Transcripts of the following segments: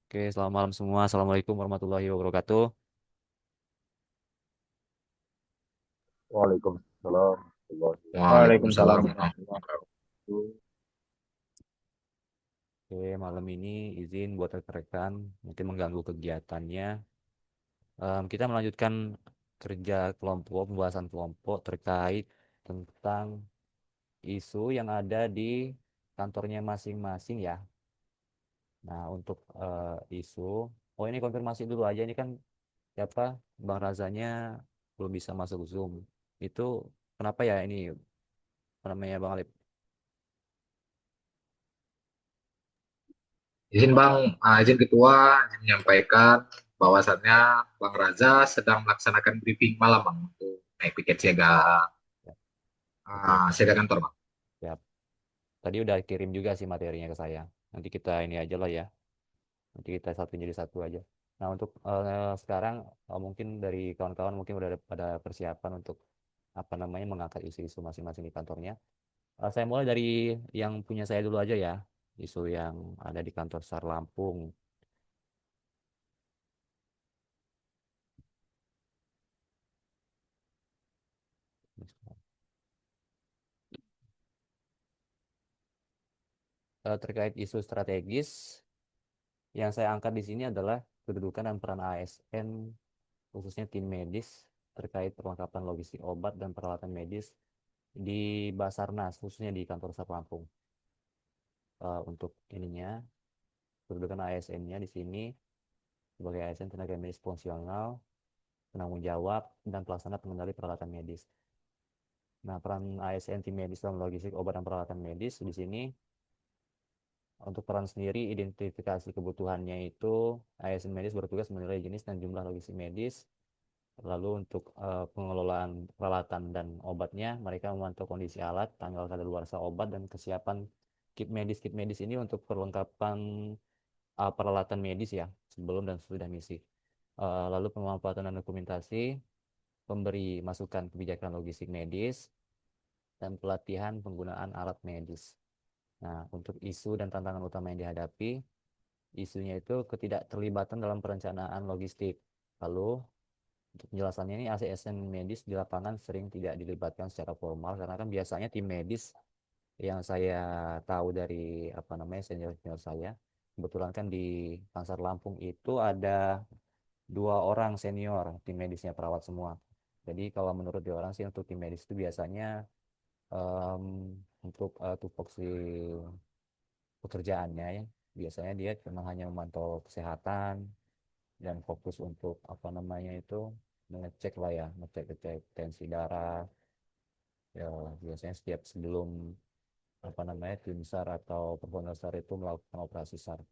Oke, selamat malam semua. Assalamualaikum warahmatullahi wabarakatuh. Waalaikumsalam warahmatullahi Waalaikumsalam wabarakatuh. warahmatullahi wabarakatuh. Oke, malam ini izin buat rekan-rekan mungkin mengganggu kegiatannya. Kita melanjutkan kerja kelompok, pembahasan kelompok terkait tentang isu yang ada di kantornya masing-masing ya. Nah, untuk isu, oh ini konfirmasi dulu aja ini kan siapa Bang Razanya belum bisa masuk Zoom. Itu kenapa ya ini apa namanya Bang Alip? Izin Bang, izin Ketua, izin menyampaikan bahwasannya Bang Raza sedang melaksanakan briefing malam Bang untuk naik piket siaga Ya, oke. siaga kantor Bang. Ya, tadi udah kirim juga sih materinya ke saya. Nanti kita ini aja lah ya. Nanti kita satu jadi satu aja. Nah untuk sekarang mungkin dari kawan-kawan mungkin udah ada pada persiapan untuk apa namanya mengangkat isu-isu masing-masing di kantornya. Saya mulai dari yang punya saya dulu aja ya. Isu yang ada di kantor SAR Lampung. Terkait isu strategis yang saya angkat di sini adalah kedudukan dan peran ASN khususnya tim medis terkait perlengkapan logistik obat dan peralatan medis di Basarnas, khususnya di kantor SAR Lampung. Untuk ininya, kedudukan ASN-nya di sini sebagai ASN tenaga medis fungsional, penanggung jawab, dan pelaksana pengendali peralatan medis. Nah, peran ASN tim medis dalam logistik obat dan peralatan medis di sini untuk peran sendiri identifikasi kebutuhannya itu ASN medis bertugas menilai jenis dan jumlah logistik medis. Lalu untuk pengelolaan peralatan dan obatnya, mereka memantau kondisi alat, tanggal kadaluarsa obat, dan kesiapan kit medis. Kit medis ini untuk perlengkapan peralatan medis ya, sebelum dan sesudah misi. Lalu pemanfaatan dan dokumentasi, pemberi masukan kebijakan logistik medis, dan pelatihan penggunaan alat medis. Nah, untuk isu dan tantangan utama yang dihadapi, isunya itu ketidakterlibatan dalam perencanaan logistik. Lalu untuk penjelasannya ini ASN medis di lapangan sering tidak dilibatkan secara formal karena kan biasanya tim medis yang saya tahu dari apa namanya senior-senior saya kebetulan kan di Pansar Lampung itu ada 2 orang senior tim medisnya perawat semua. Jadi kalau menurut 2 orang sih untuk tim medis itu biasanya em, untuk tupoksi pekerjaannya ya biasanya dia cuma hanya memantau kesehatan dan fokus untuk apa namanya itu mengecek lah ya ngecek tensi darah ya biasanya setiap sebelum apa namanya tim SAR atau personel SAR itu melakukan operasi SAR.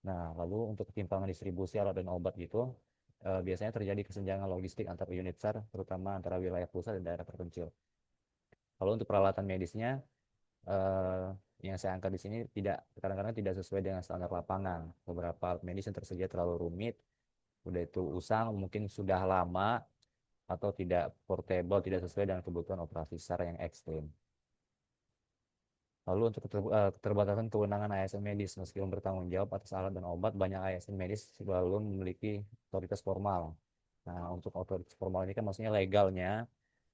Nah lalu untuk ketimpangan distribusi alat dan obat gitu biasanya terjadi kesenjangan logistik antar unit SAR terutama antara wilayah pusat dan daerah terpencil. Kalau untuk peralatan medisnya eh, yang saya angkat di sini tidak kadang-kadang tidak sesuai dengan standar lapangan. Beberapa alat medis yang tersedia terlalu rumit, udah itu usang, mungkin sudah lama atau tidak portable, tidak sesuai dengan kebutuhan operasi SAR yang ekstrim. Lalu untuk keterbatasan kewenangan ASN medis, meskipun bertanggung jawab atas alat dan obat, banyak ASN medis belum memiliki otoritas formal. Nah, untuk otoritas formal ini kan maksudnya legalnya.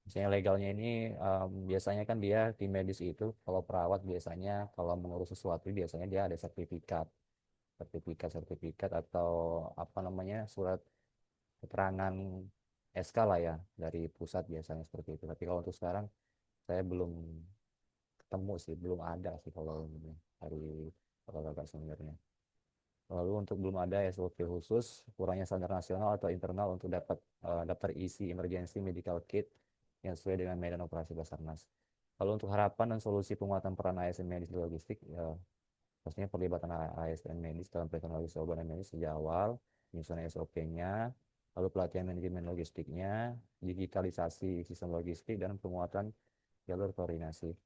Misalnya legalnya ini biasanya kan dia tim medis itu kalau perawat biasanya kalau mengurus sesuatu biasanya dia ada sertifikat atau apa namanya surat keterangan SK lah ya dari pusat biasanya seperti itu. Tapi kalau untuk sekarang saya belum ketemu sih, belum ada sih kalau ini dari kakak-kakak seniornya. Lalu untuk belum ada SOP khusus, kurangnya standar nasional atau internal untuk dapat daftar isi emergency medical kit yang sesuai dengan medan operasi Basarnas. Lalu untuk harapan dan solusi penguatan peran ASN medis di logistik, ya, pastinya perlibatan ASN medis dalam pelaksanaan logistik obat dan medis sejak awal, penyusunan SOP-nya, lalu pelatihan manajemen logistiknya, digitalisasi sistem logistik, dan penguatan jalur koordinasi.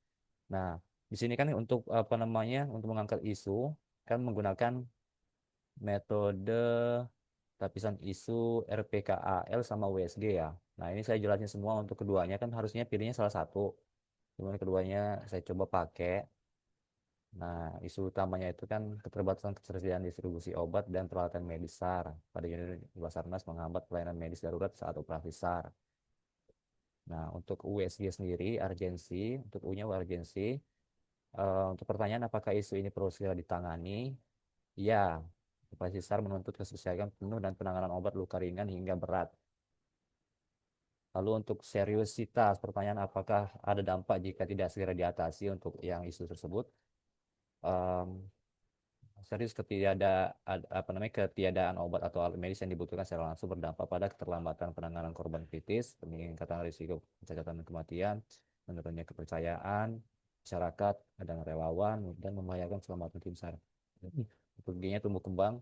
Nah, di sini kan untuk apa namanya, untuk mengangkat isu, kan menggunakan metode lapisan isu RPKAL sama WSG ya. Nah, ini saya jelasin semua untuk keduanya kan harusnya pilihnya salah satu. Kemudian keduanya saya coba pakai. Nah, isu utamanya itu kan keterbatasan ketersediaan distribusi obat dan peralatan medis SAR. Pada unit Basarnas menghambat pelayanan medis darurat saat operasi SAR. Nah, untuk USG sendiri, urgensi, untuk U-nya urgensi. Untuk pertanyaan apakah isu ini perlu segera ditangani? Ya, operasi SAR menuntut keselesaian penuh dan penanganan obat luka ringan hingga berat. Lalu untuk seriusitas, pertanyaan apakah ada dampak jika tidak segera diatasi untuk yang isu tersebut? Em, Serius apa namanya ketiadaan obat atau alat medis yang dibutuhkan secara langsung berdampak pada keterlambatan penanganan korban kritis, peningkatan risiko pencacatan dan kematian, menurunnya kepercayaan masyarakat dan relawan, dan membahayakan keselamatan tim SAR. Untuk G-nya tumbuh kembang,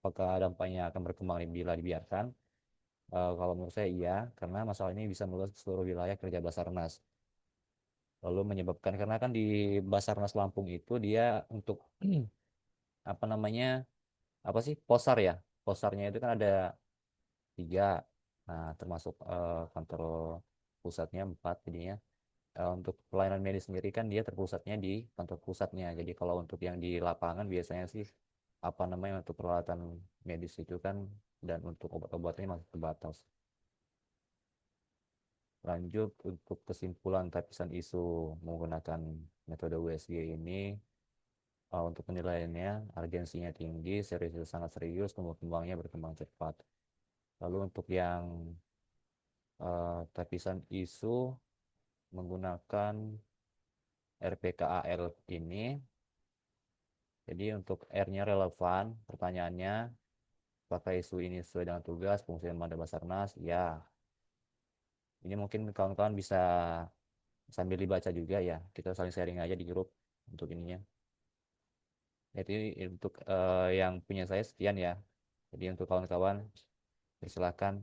apakah dampaknya akan berkembang bila dibiarkan? Kalau menurut saya iya, karena masalah ini bisa meluas ke seluruh wilayah kerja Basarnas. Lalu menyebabkan karena kan di Basarnas Lampung itu dia untuk apa namanya apa sih posar ya, posarnya itu kan ada 3, nah termasuk kantor pusatnya 4 jadinya. Untuk pelayanan medis sendiri kan dia terpusatnya di kantor pusatnya, jadi kalau untuk yang di lapangan biasanya sih apa namanya untuk peralatan medis itu kan dan untuk obat-obatannya masih terbatas. Lanjut untuk kesimpulan lapisan isu menggunakan metode USG ini, untuk penilaiannya urgensinya tinggi, serius sangat serius, tumbuh kembangnya berkembang cepat. Lalu untuk yang lapisan isu menggunakan RPKAL ini, jadi untuk R-nya relevan, pertanyaannya apakah isu ini sesuai dengan tugas fungsi dan mandat Basarnas? Ya, ini mungkin kawan-kawan bisa sambil dibaca juga ya, kita saling sharing aja di grup untuk ininya. Jadi untuk yang punya saya sekian ya. Jadi untuk kawan-kawan, silakan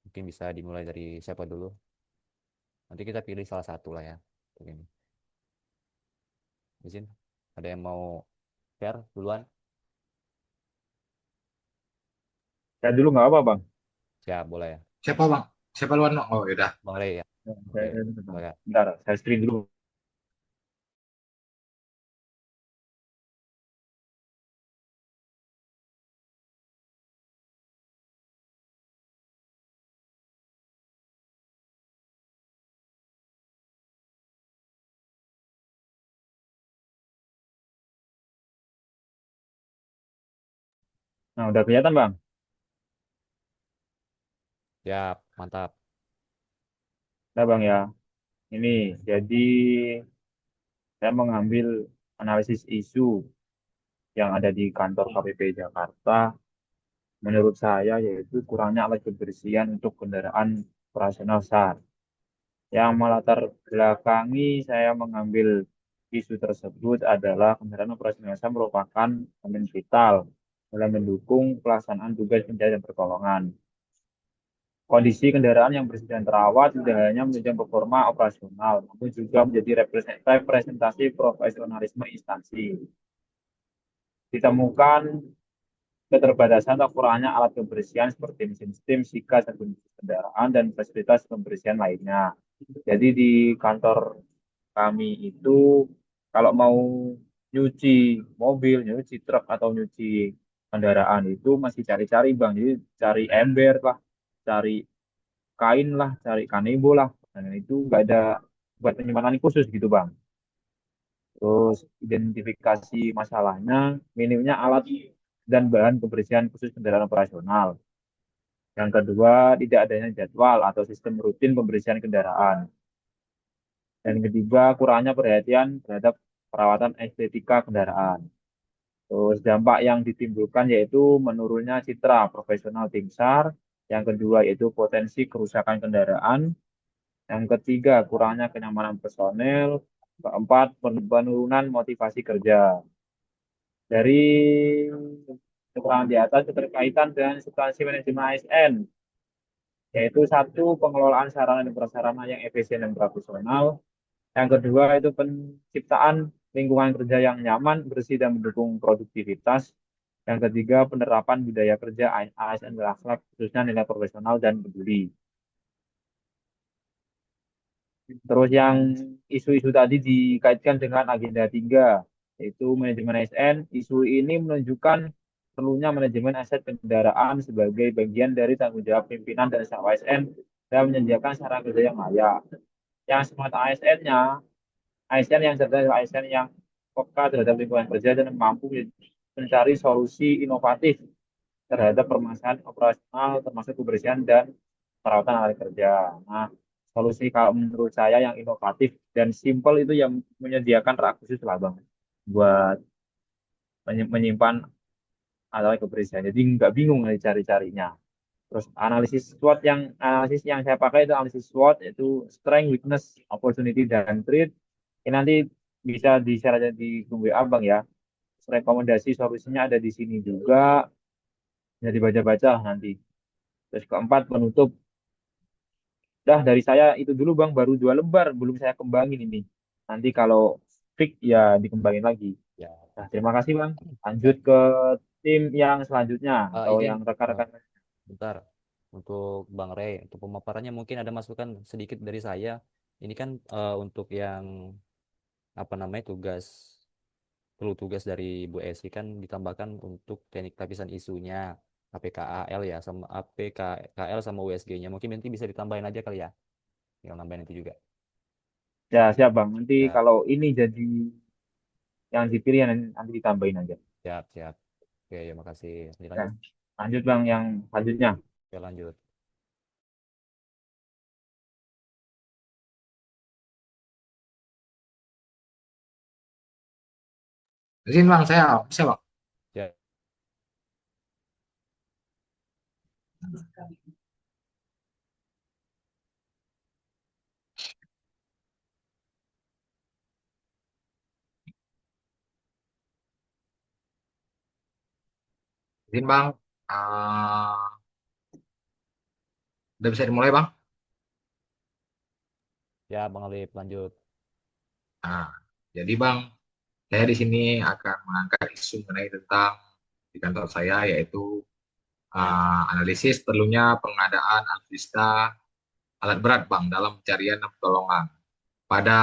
mungkin bisa dimulai dari siapa dulu. Nanti kita pilih salah satu lah ya. Untuk ini. Izin, ada yang mau share duluan? Saya dulu nggak apa, Bang. Siap, boleh ya. Siapa bang? Siapa luan? Oh, ya udah. Bang Rey ya. Ya, Oke, Bang. boleh. Bentar, saya screen dulu. Nah, udah kelihatan, Bang. Siap, mantap. Nah, Bang ya. Ini, jadi saya mengambil analisis isu yang ada di kantor KPP Jakarta. Menurut saya, yaitu kurangnya alat kebersihan untuk kendaraan operasional SAR. Yang melatar belakangi saya mengambil isu tersebut adalah kendaraan operasional SAR merupakan elemen vital dalam mendukung pelaksanaan tugas pencarian dan pertolongan. Kondisi kendaraan yang bersih dan terawat tidak hanya menunjang performa operasional, namun juga menjadi representasi profesionalisme instansi. Ditemukan keterbatasan atau kurangnya alat kebersihan seperti mesin steam, sikat, sabun kendaraan, dan fasilitas kebersihan lainnya. Jadi di kantor kami itu kalau mau nyuci mobil, nyuci truk, atau nyuci kendaraan itu masih cari-cari, Bang. Jadi cari ember lah, cari kain lah, cari kanebo lah. Dan itu nggak ada buat penyimpanan khusus gitu, Bang. Terus identifikasi masalahnya, minimnya alat dan bahan kebersihan khusus kendaraan operasional. Yang kedua, tidak adanya jadwal atau sistem rutin pembersihan kendaraan. Dan ketiga, kurangnya perhatian terhadap perawatan estetika kendaraan. Terus dampak yang ditimbulkan yaitu menurunnya citra profesional tim SAR. Yang kedua yaitu potensi kerusakan kendaraan. Yang ketiga, kurangnya kenyamanan personel. Keempat, penurunan motivasi kerja. Dari keterangan di atas keterkaitan dengan substansi manajemen ASN, yaitu satu, pengelolaan sarana dan prasarana yang efisien dan profesional. Yang kedua, itu penciptaan lingkungan kerja yang nyaman, bersih, dan mendukung produktivitas. Yang ketiga, penerapan budaya kerja ASN berakhlak, khususnya nilai profesional dan peduli. Terus yang isu-isu tadi dikaitkan dengan agenda 3. yaitu manajemen ASN. Isu ini menunjukkan perlunya manajemen aset kendaraan sebagai bagian dari tanggung jawab pimpinan dan staf ASN dan menyediakan sarana kerja yang layak. Yang semata ASN yang cerdas adalah ASN yang peka terhadap lingkungan kerja dan mampu mencari solusi inovatif terhadap permasalahan operasional termasuk kebersihan dan perawatan alat kerja. Nah, solusi kalau menurut saya yang inovatif dan simpel itu yang menyediakan rak khusus lah Bang buat menyimpan alat kebersihan. Jadi nggak bingung nih cari-carinya. Terus analisis yang saya pakai itu analisis SWOT yaitu strength, weakness, opportunity dan threat. Ini nanti bisa di-share aja di grup WA Bang ya. Rekomendasi solusinya ada di sini juga. Bisa dibaca-baca nanti. Terus keempat penutup. Dah dari saya itu dulu Bang, baru 2 lembar, belum saya kembangin ini. Nanti kalau fix ya dikembangin lagi. Ya, Nah, oke. terima kasih Bang. Lanjut Siap. ke tim yang selanjutnya atau Izin yang eh, rekan-rekan. bentar untuk Bang Rey, untuk pemaparannya mungkin ada masukan sedikit dari saya. Ini kan untuk yang apa namanya perlu tugas dari Bu Esi kan ditambahkan untuk teknik lapisan isunya APKAL ya sama APKL sama USG-nya. Mungkin nanti bisa ditambahin aja kali ya. Tinggal nambahin itu juga. Ya, siap Bang. Nanti Ya, kalau ini jadi yang dipilih nanti ditambahin aja. siap, siap. Oke, ya makasih. Ya. Lanjut. Lanjut Bang yang selanjutnya. Oke, lanjut. Izin bang, saya bisa bang. Ya, Izin bang, Ah, udah bisa dimulai bang. ya Bang Alif, lanjut. Nah, jadi bang, saya di sini akan mengangkat isu mengenai tentang di kantor saya yaitu analisis perlunya pengadaan alutsista alat berat bang dalam pencarian dan pertolongan pada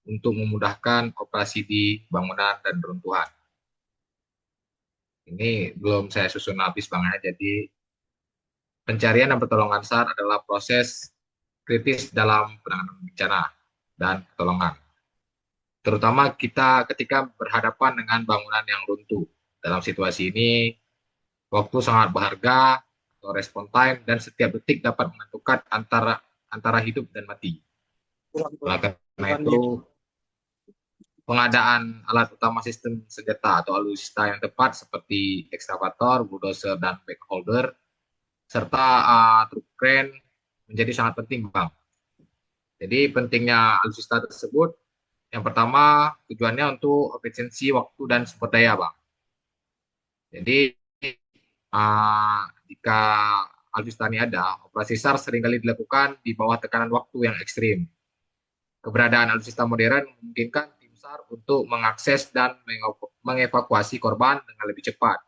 untuk memudahkan operasi di bangunan dan runtuhan. Ini belum saya susun habis bang ya. Jadi pencarian dan pertolongan SAR adalah proses kritis dalam penanganan bencana dan pertolongan. Terutama kita ketika berhadapan dengan bangunan yang runtuh. Dalam situasi ini, waktu sangat berharga, atau respon time, dan setiap detik dapat menentukan antara antara hidup dan mati. Oleh karena itu, pengadaan alat utama sistem senjata atau alutsista yang tepat seperti ekskavator, bulldozer, dan backholder, serta truk crane menjadi sangat penting, Bang. Jadi pentingnya alutsista tersebut, yang pertama tujuannya untuk efisiensi waktu dan sumber daya, Bang. Jadi jika alutsista ini ada, operasi SAR seringkali dilakukan di bawah tekanan waktu yang ekstrim. Keberadaan alutsista modern memungkinkan tim SAR untuk mengakses dan mengevakuasi korban dengan lebih cepat.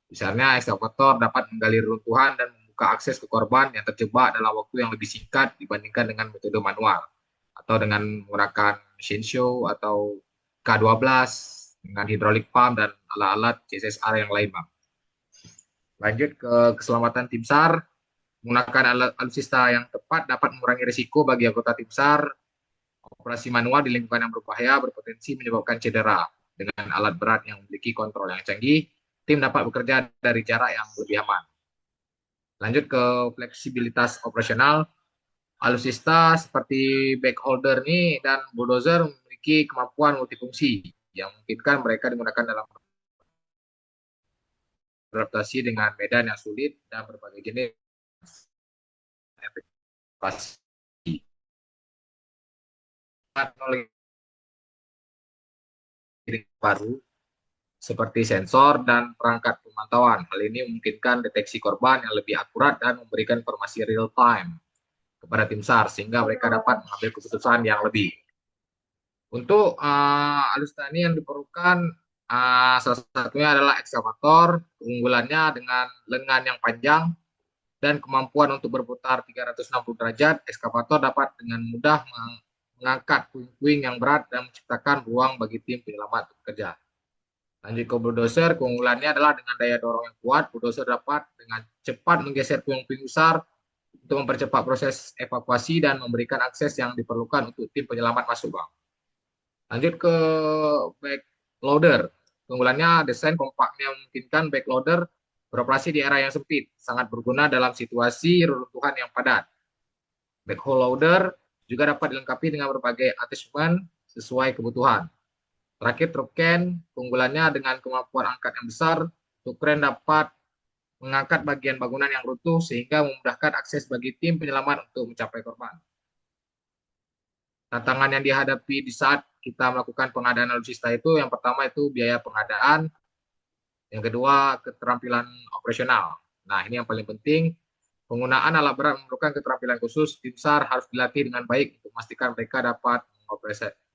Misalnya, ekskavator dapat menggali runtuhan dan membuka akses ke korban yang terjebak dalam waktu yang lebih singkat dibandingkan dengan metode manual atau dengan menggunakan mesin show atau K12 dengan hydraulic pump dan alat-alat CSR yang lain, Bang. Lanjut ke keselamatan tim SAR, menggunakan alutsista yang tepat dapat mengurangi risiko bagi anggota tim SAR. Operasi manual di lingkungan yang berbahaya berpotensi menyebabkan cedera. Dengan alat berat yang memiliki kontrol yang canggih, tim dapat bekerja dari jarak yang lebih aman. Lanjut ke fleksibilitas operasional, alutsista seperti backholder ini dan bulldozer memiliki kemampuan multifungsi yang memungkinkan mereka digunakan dalam beradaptasi dengan medan yang sulit dan berbagai jenis efektivitas teknologi baru seperti sensor dan perangkat pemantauan. Hal ini memungkinkan deteksi korban yang lebih akurat dan memberikan informasi real time kepada tim SAR sehingga mereka dapat mengambil keputusan yang lebih. Untuk alutsista ini yang diperlukan salah satunya adalah ekskavator. Keunggulannya dengan lengan yang panjang dan kemampuan untuk berputar 360 derajat, ekskavator dapat dengan mudah mengangkat puing-puing yang berat dan menciptakan ruang bagi tim penyelamat bekerja. Lanjut ke bulldozer, keunggulannya adalah dengan daya dorong yang kuat, bulldozer dapat dengan cepat menggeser puing-puing besar untuk mempercepat proses evakuasi dan memberikan akses yang diperlukan untuk tim penyelamat masuk, Bang. Lanjut ke backloader. Keunggulannya desain kompaknya memungkinkan backloader beroperasi di area yang sempit, sangat berguna dalam situasi reruntuhan yang padat. Backhoe loader juga dapat dilengkapi dengan berbagai attachment sesuai kebutuhan. Terakhir, truk crane, keunggulannya dengan kemampuan angkat yang besar, truk crane dapat mengangkat bagian bangunan yang runtuh sehingga memudahkan akses bagi tim penyelamat untuk mencapai korban. Tantangan yang dihadapi di saat kita melakukan pengadaan alutsista itu, yang pertama itu biaya pengadaan, yang kedua keterampilan operasional. Nah, ini yang paling penting. Penggunaan alat berat memerlukan keterampilan khusus. Tim SAR harus dilatih dengan baik untuk memastikan mereka dapat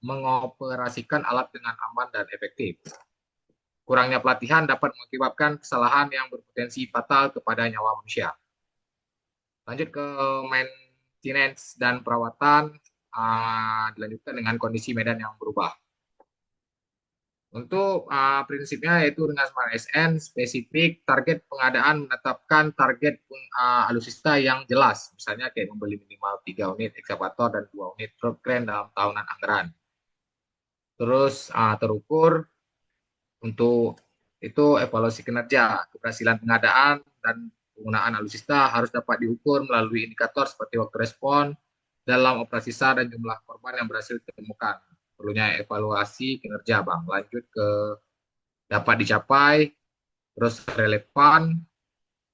mengoperasikan alat dengan aman dan efektif. Kurangnya pelatihan dapat mengakibatkan kesalahan yang berpotensi fatal kepada nyawa manusia. Lanjut ke maintenance dan perawatan, dilanjutkan dengan kondisi medan yang berubah. Untuk prinsipnya yaitu dengan Smart SN spesifik target pengadaan menetapkan target alutsista yang jelas, misalnya kayak membeli minimal 3 unit ekskavator dan 2 unit truk crane dalam tahunan anggaran. Terus terukur untuk itu evaluasi kinerja, keberhasilan pengadaan dan penggunaan alutsista harus dapat diukur melalui indikator seperti waktu respon dalam operasi SAR dan jumlah korban yang berhasil ditemukan. Perlunya evaluasi kinerja, Bang. Lanjut ke dapat dicapai, terus relevan,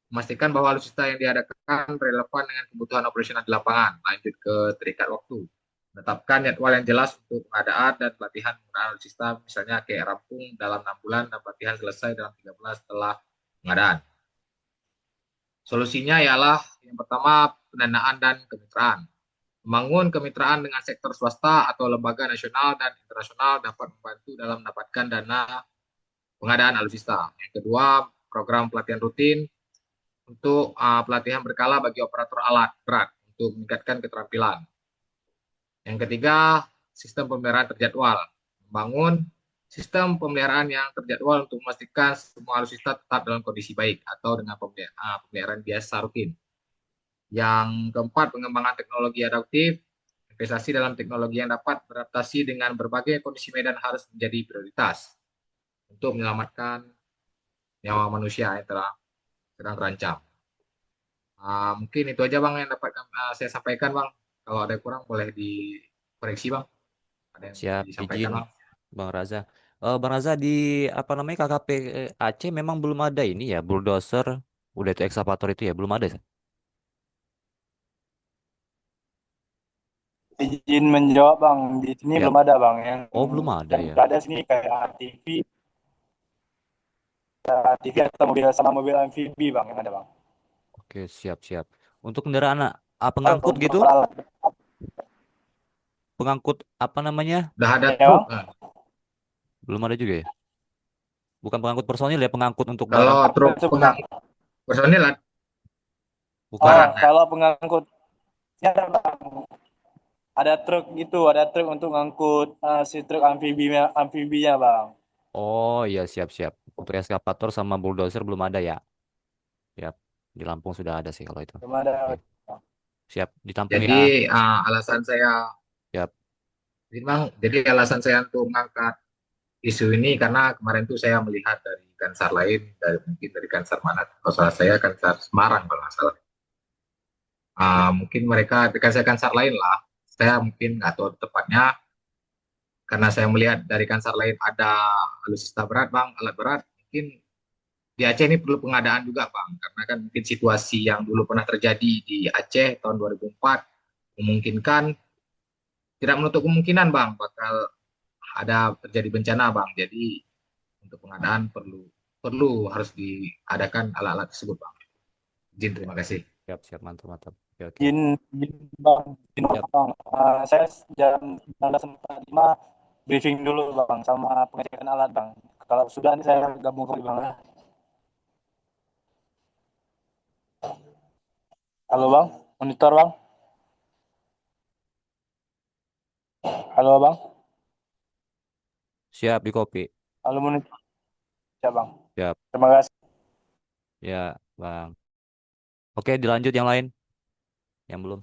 memastikan bahwa alutsista yang diadakan relevan dengan kebutuhan operasional di lapangan. Lanjut ke terikat waktu, menetapkan jadwal yang jelas untuk pengadaan dan pelatihan penggunaan alutsista, misalnya kayak rampung dalam 6 bulan dan pelatihan selesai dalam 3 bulan setelah pengadaan. Solusinya ialah yang pertama pendanaan dan kemitraan. Membangun kemitraan dengan sektor swasta atau lembaga nasional dan internasional dapat membantu dalam mendapatkan dana pengadaan alutsista. Yang kedua, program pelatihan rutin untuk pelatihan berkala bagi operator alat berat untuk meningkatkan keterampilan. Yang ketiga, sistem pemeliharaan terjadwal. Membangun sistem pemeliharaan yang terjadwal untuk memastikan semua alutsista tetap dalam kondisi baik atau dengan pemeliharaan biasa rutin. Yang keempat, pengembangan teknologi adaptif. Investasi dalam teknologi yang dapat beradaptasi dengan berbagai kondisi medan harus menjadi prioritas untuk menyelamatkan nyawa manusia yang sedang terancam. Mungkin itu aja, Bang, yang dapat saya sampaikan, Bang. Kalau ada yang kurang boleh dikoreksi, Bang. Ada yang Siap, izin disampaikan, Bang. Bang Raza. Bang Raza, di apa namanya KKP Aceh memang belum ada ini ya, bulldozer, udah itu ekskavator itu ya, belum ada ya? Izin menjawab Bang, di sini Siap. belum ada Bang. Oh, belum ada ya. Ada sini kayak ATV atau mobil sama mobil amfibi Bang yang ada Bang. Oke, siap-siap. Untuk kendaraan Kalau pengangkut gitu, alat pengangkut apa namanya? Udah ada ya truk. Bang. Belum ada juga ya. Bukan pengangkut personil ya, pengangkut untuk Kalau barang. truk Itu bukan. pengangkut personil Bukan. Oh, barang ya. kalau pengangkutnya ada Bang. Ada truk gitu, ada truk untuk ngangkut si truk amfibinya Bang. Oh iya, siap-siap. Untuk eskavator sama bulldozer belum ada ya. Siap. Di Lampung sudah ada sih kalau itu. Belum ada. Oke. Siap. Ditampung ya. Jadi alasan saya, Siap. jadi alasan saya untuk mengangkat isu ini karena kemarin tuh saya melihat dari Kansar lain, mungkin dari Kansar mana? Kalau salah saya Kansar Semarang kalau nggak salah. Mungkin mereka dekat saya Kansar lain lah. Saya mungkin nggak tahu tepatnya karena saya melihat dari Kansar lain ada alutsista berat, Bang, alat berat. Mungkin di Aceh ini perlu pengadaan juga, Bang, karena kan mungkin situasi yang dulu pernah terjadi di Aceh tahun 2004 memungkinkan, tidak menutup kemungkinan, Bang, bakal ada terjadi bencana, Bang. Jadi untuk pengadaan perlu perlu harus diadakan alat-alat tersebut, Bang. Izin, terima kasih. Siap, siap. Mantap, mantap. Oke, oke. Izin Bang, izin Siap. Bang. Saya jam 19.45 briefing dulu Bang sama pengecekan alat Bang. Kalau sudah nanti saya gabung kembali Bang. Halo Bang, monitor Bang. Halo Bang, Siap di copy. halo menit ya Bang. Siap. Terima kasih. Ya, Bang. Oke, dilanjut yang lain. Yang belum.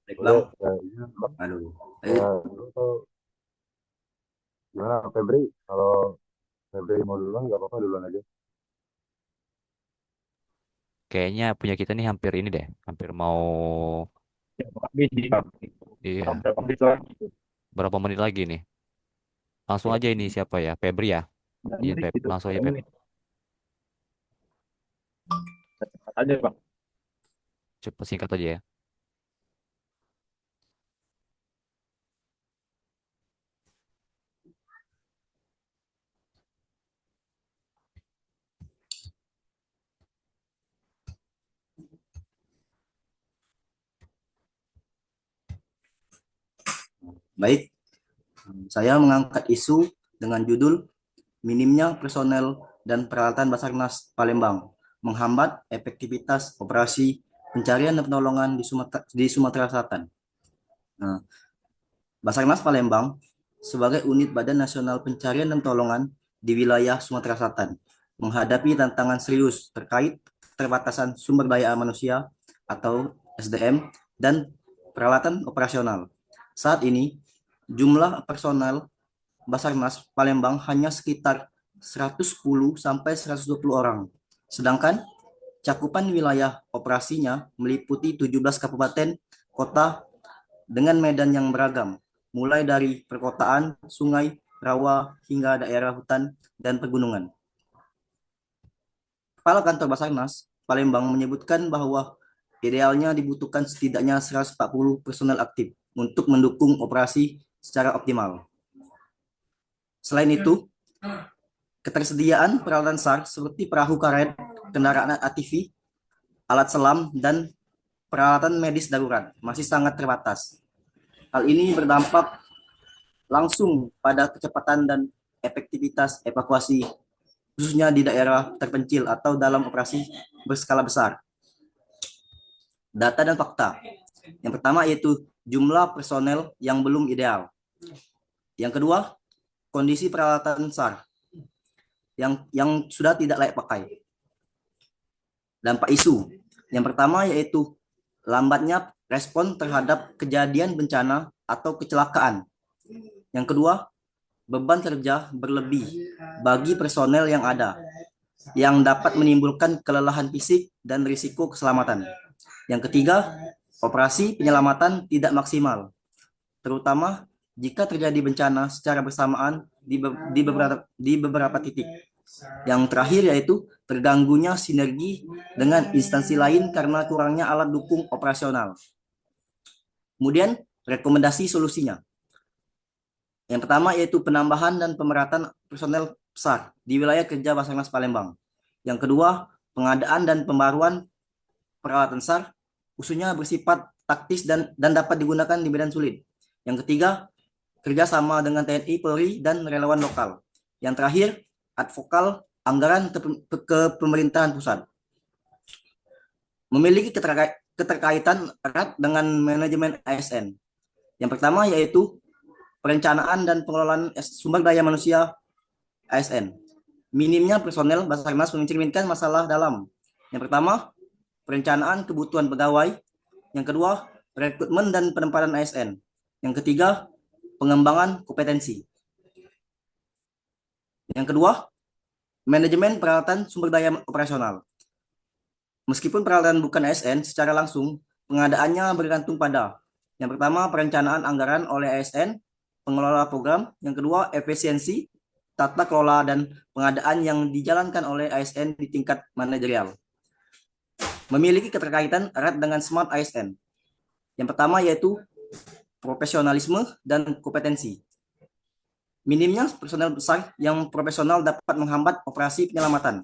Baik Boleh Bang, kayaknya Bang. halo. Ya, dulu tuh gimana Febri? Kalau Febri mau duluan nggak apa-apa duluan aja. Kayaknya punya kita nih hampir ini deh. Hampir mau Ya, habis di iya, berapa menit lagi? berapa menit lagi nih? Langsung aja ini siapa ya? Febri ya. 9 Izin menit Feb. gitu, Langsung aja 9 Feb. menit. Cepat aja Bang. Cepet singkat aja ya. Baik, saya mengangkat isu dengan judul minimnya personel dan peralatan Basarnas Palembang menghambat efektivitas operasi pencarian dan pertolongan di Sumatera Selatan. Nah, Basarnas Palembang sebagai unit Badan Nasional Pencarian dan Pertolongan di wilayah Sumatera Selatan menghadapi tantangan serius terkait keterbatasan sumber daya manusia atau SDM dan peralatan operasional. Saat ini, jumlah personel Basarnas Palembang hanya sekitar 110 sampai 120 orang. Sedangkan cakupan wilayah operasinya meliputi 17 kabupaten kota dengan medan yang beragam, mulai dari perkotaan, sungai, rawa, hingga daerah hutan dan pegunungan. Kepala Kantor Basarnas Palembang menyebutkan bahwa idealnya dibutuhkan setidaknya 140 personel aktif untuk mendukung operasi secara optimal. Selain itu, ketersediaan peralatan SAR seperti perahu karet, kendaraan ATV, alat selam, dan peralatan medis darurat masih sangat terbatas. Hal ini berdampak langsung pada kecepatan dan efektivitas evakuasi, khususnya di daerah terpencil atau dalam operasi berskala besar. Data dan fakta. Yang pertama yaitu jumlah personel yang belum ideal. Yang kedua, kondisi peralatan SAR yang sudah tidak layak pakai. Dampak isu. Yang pertama yaitu lambatnya respon terhadap kejadian bencana atau kecelakaan. Yang kedua, beban kerja berlebih bagi personel yang ada, yang dapat menimbulkan kelelahan fisik dan risiko keselamatan. Yang ketiga, operasi penyelamatan tidak maksimal, terutama jika terjadi bencana secara bersamaan di beberapa titik. Yang terakhir yaitu terganggunya sinergi dengan instansi lain karena kurangnya alat dukung operasional. Kemudian, rekomendasi solusinya. Yang pertama yaitu penambahan dan pemerataan personel besar di wilayah kerja Basarnas Palembang. Yang kedua, pengadaan dan pembaruan peralatan SAR khususnya bersifat taktis dan dapat digunakan di medan sulit. Yang ketiga, kerjasama dengan TNI, Polri, dan relawan lokal. Yang terakhir, advokal anggaran ke pemerintahan pusat. Memiliki keterkaitan erat dengan manajemen ASN. Yang pertama yaitu perencanaan dan pengelolaan sumber daya manusia ASN. Minimnya personel Basarnas mencerminkan masalah dalam. Yang pertama, perencanaan kebutuhan pegawai. Yang kedua, rekrutmen dan penempatan ASN. Yang ketiga, pengembangan kompetensi. Yang kedua, manajemen peralatan sumber daya operasional. Meskipun peralatan bukan ASN secara langsung, pengadaannya bergantung pada yang pertama, perencanaan anggaran oleh ASN, pengelola program. Yang kedua, efisiensi, tata kelola, dan pengadaan yang dijalankan oleh ASN di tingkat manajerial. Memiliki keterkaitan erat dengan smart ASN. Yang pertama yaitu profesionalisme dan kompetensi. Minimnya personel besar yang profesional dapat menghambat operasi penyelamatan.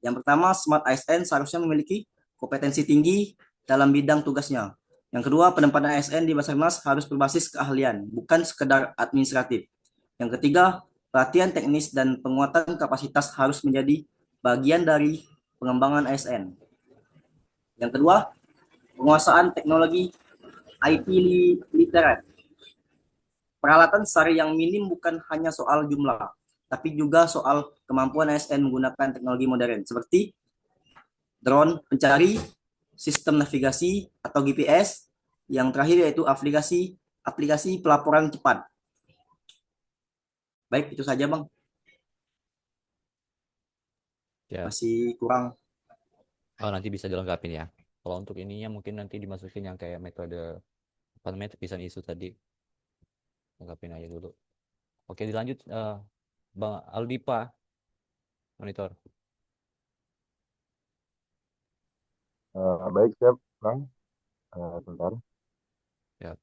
Yang pertama, smart ASN seharusnya memiliki kompetensi tinggi dalam bidang tugasnya. Yang kedua, penempatan ASN di Basarnas harus berbasis keahlian, bukan sekedar administratif. Yang ketiga, pelatihan teknis dan penguatan kapasitas harus menjadi bagian dari pengembangan ASN. Yang kedua, penguasaan teknologi IT literat. Peralatan SAR yang minim bukan hanya soal jumlah, tapi juga soal kemampuan ASN menggunakan teknologi modern seperti drone pencari, sistem navigasi atau GPS. Yang terakhir yaitu aplikasi pelaporan cepat. Baik, itu saja Bang. Ya, Masih kurang. nanti bisa dilengkapin ya. Kalau untuk ininya mungkin nanti dimasukin yang kayak metode apa namanya tepisan isu tadi, lengkapin aja dulu. Oke, dilanjut Bang Aldipa, monitor. Baik, siap, Bang. Sebentar. Ya,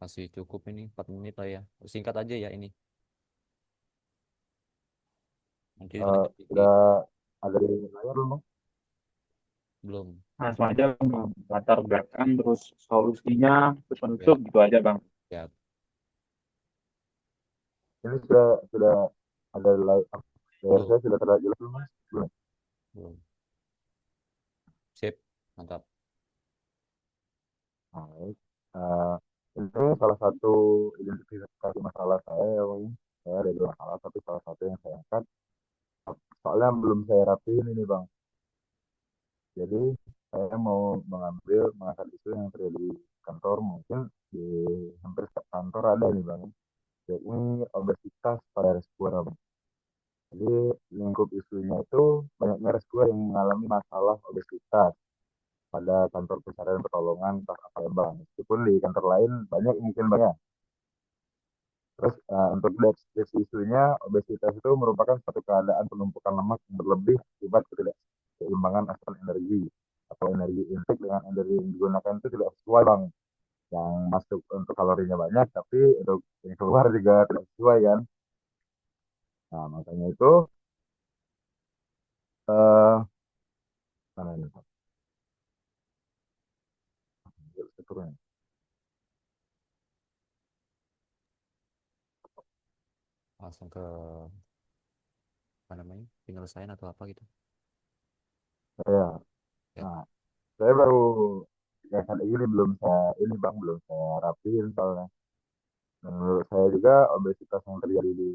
masih cukup ini 4 menit lah ya. Singkat aja ya ini. Nanti Eh, dilanjut di sudah ada di layar belum, Bang? belum. Langsung aja Bang, latar belakang terus solusinya terus Ya, penutup gitu aja Bang. ya, Ini sudah ada layar belum, saya sudah terlihat jelas belum, Mas? Belum. belum. Sip, mantap. Baik. Eh, ini salah satu identifikasi masalah saya, ya, Bang. Saya ada dua masalah, tapi salah satu yang saya angkat. Soalnya belum saya rapiin ini, Bang. Jadi saya mau mengangkat isu yang terjadi di kantor, mungkin di hampir setiap kantor ada nih, Bang. Yakni obesitas pada rescuer, Bang. Jadi lingkup isunya itu banyaknya rescuer yang mengalami masalah obesitas pada kantor pencarian pertolongan entah apa ya, Bang. Meskipun di kantor lain banyak mungkin banyak. Terus untuk deskripsi isunya, obesitas itu merupakan suatu keadaan penumpukan lemak yang berlebih akibat ketidakseimbangan asupan energi atau energi intake dengan energi yang digunakan itu tidak sesuai, Bang. Yang masuk untuk kalorinya banyak, tapi untuk yang keluar juga tidak sesuai kan. Nah, makanya itu eh mana ini, Pak? Turun. Langsung ke apa namanya? Penyelesaian atau apa gitu. Ya, Ya, nah, saya baru kayak kali ini belum saya ini Bang, belum saya rapiin soalnya. Dan menurut saya juga obesitas yang terjadi di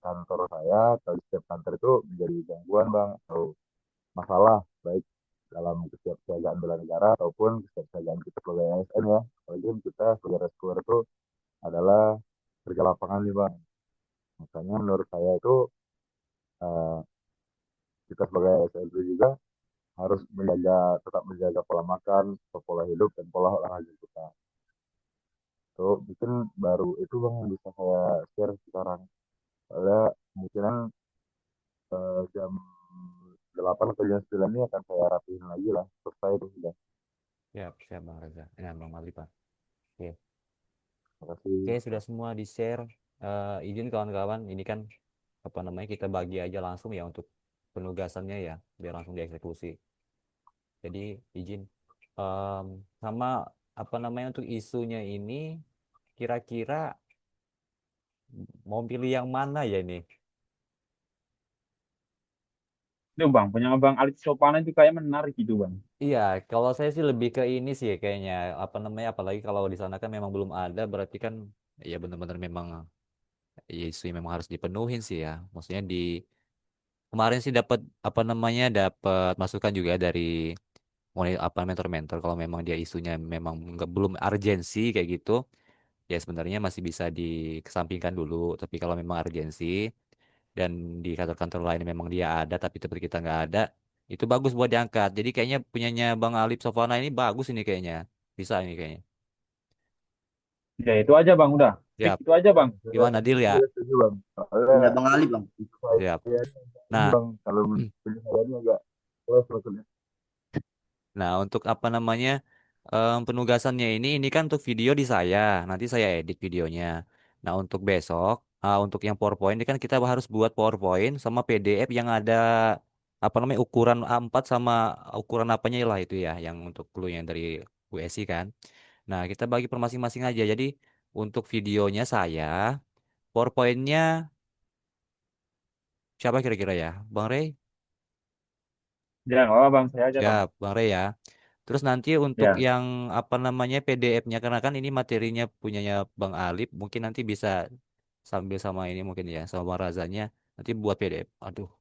kantor saya atau di setiap kantor itu menjadi gangguan Bang atau masalah baik dalam kesiapsiagaan bela negara ataupun kesiapsiagaan kita sebagai ASN ya. Apalagi kita sebagai rescuer itu adalah kerja lapangan nih Bang. Makanya menurut saya itu eh, kita sebagai ASN itu juga harus tetap menjaga pola makan, pola hidup dan pola olahraga kita. So, mungkin baru itu Bang yang bisa saya share sekarang. Soalnya kemungkinan jam 8 atau jam 9 ini akan saya rapihin lagi lah. Selesai itu sudah. siap, siap Bang Reza. Ya, Bang Aldipa. Oke. Terima kasih. Oke, sudah semua di-share. Izin kawan-kawan, ini kan apa namanya kita bagi aja langsung ya untuk penugasannya ya, biar langsung dieksekusi. Jadi izin Em, sama apa namanya untuk isunya ini kira-kira mau pilih yang mana ya ini? Itu Bang, punya Bang Alif Sopana itu kayak menarik gitu Bang. Iya, kalau saya sih lebih ke ini sih kayaknya apa namanya apalagi kalau di sana kan memang belum ada berarti kan ya benar-benar memang ya isu yang memang harus dipenuhin sih ya. Maksudnya di kemarin sih dapat apa namanya dapat masukan juga dari apa mentor-mentor kalau memang dia isunya memang nggak belum urgensi kayak gitu ya sebenarnya masih bisa dikesampingkan dulu tapi kalau memang urgensi dan di kantor-kantor lain memang dia ada tapi tempat kita nggak ada itu bagus buat diangkat jadi kayaknya punyanya Bang Alip Sofana ini bagus ini kayaknya bisa ini kayaknya Ya itu aja Bang udah. Fix siap itu aja Bang. gimana deal ya Saya setuju Bang. Soalnya Ya Bang Ali Bang. itu saya siap ini nah Bang, kalau punya saya ini agak kelas maksudnya. nah untuk apa namanya penugasannya ini kan untuk video di saya nanti saya edit videonya nah untuk besok untuk yang PowerPoint ini kan kita harus buat PowerPoint sama PDF yang ada apa namanya ukuran A4 sama ukuran apanya lah itu ya yang untuk clue yang dari USI kan. Nah, kita bagi per masing-masing aja. Jadi untuk videonya saya, PowerPoint-nya siapa kira-kira ya? Bang Rey? Jangan apa Bang, saya aja Bang. Siap, Bang Rey ya. Terus nanti untuk Ya, yang apa namanya PDF-nya, karena kan ini materinya punyanya Bang Alip, mungkin nanti bisa sambil sama ini mungkin ya, sama Bang Razanya, nanti buat PDF. Aduh,